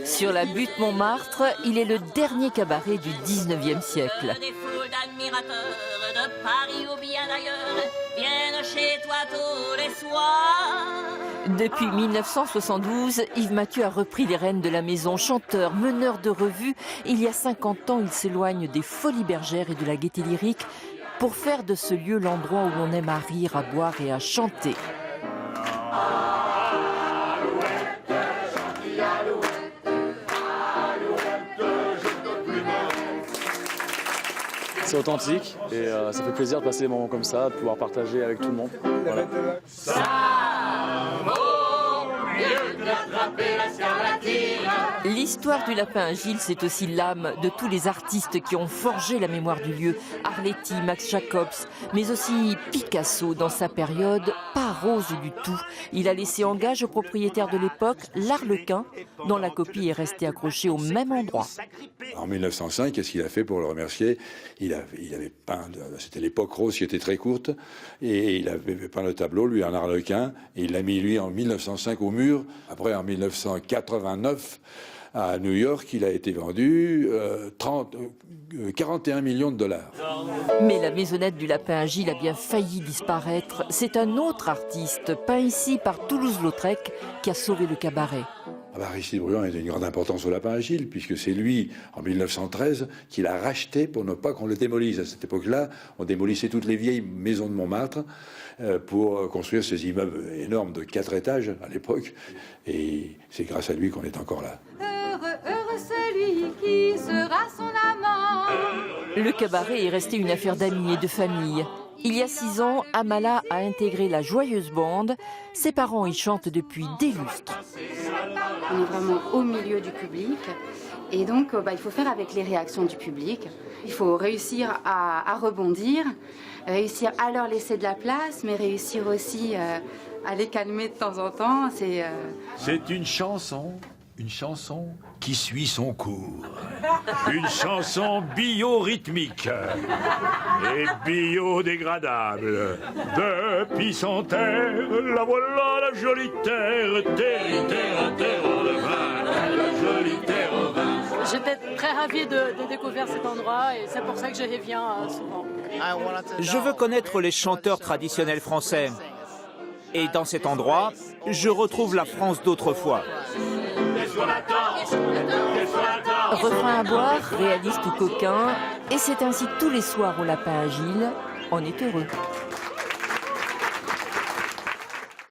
Sur la butte Montmartre, il est le dernier cabaret du 19e siècle. Depuis 1972, Yves Mathieu a repris les rênes de la maison. Chanteur, meneur de revue, il y a 50 ans, il s'éloigne des Folies Bergères et de la Gaîté Lyrique pour faire de ce lieu l'endroit où l'on aime à rire, à boire et à chanter. C'est authentique et ça fait plaisir de passer des moments comme ça, de pouvoir partager avec tout le monde. Voilà. Ça vaut mieux d'attraper la scarlatine. L'histoire du lapin agile, c'est aussi l'âme de tous les artistes qui ont forgé la mémoire du lieu. Arletty, Max Jacobs, mais aussi Picasso dans sa période, pas rose du tout. Il a laissé en gage au propriétaire de l'époque, l'Arlequin, dont la copie est restée accrochée au même endroit. En 1905, qu'est-ce qu'il a fait pour le remercier? Il avait peint, c'était l'époque rose qui était très courte, et il avait peint le tableau, lui, en Arlequin, et il l'a mis, lui, en 1905 au mur. Après, en 1989, à New York, il a été vendu 41 millions de dollars. Mais la maisonnette du lapin agile a bien failli disparaître. C'est un autre artiste, peint ici par Toulouse-Lautrec, qui a sauvé le cabaret. Aristide Bruand a une grande importance au lapin agile, puisque c'est lui, en 1913, qui l'a racheté pour ne pas qu'on le démolisse. À cette époque-là, on démolissait toutes les vieilles maisons de Montmartre pour construire ces immeubles énormes de 4 étages à l'époque. Et c'est grâce à lui qu'on est encore là. Heureux, heureux celui qui sera son amant. Le cabaret est resté une affaire d'amis et de famille. Il y a 6 ans, Amala a intégré la Joyeuse Bande. Ses parents y chantent depuis des lustres. On est vraiment au milieu du public et donc il faut faire avec les réactions du public. Il faut réussir à rebondir, réussir à leur laisser de la place, mais réussir aussi à les calmer de temps en temps. C'est une chanson qui suit son cours. Une chanson biorhythmique et biodégradable. Depuis son terre, la voilà la jolie terre, terre au vin, la jolie terre au vin. J'étais très ravie de découvrir cet endroit et c'est pour ça que j'y reviens souvent. Je veux connaître les chanteurs traditionnels français. Et dans cet endroit, je retrouve la France d'autrefois. Refrain à boire, réaliste ou coquin, et c'est ainsi tous les soirs au lapin agile, on est heureux.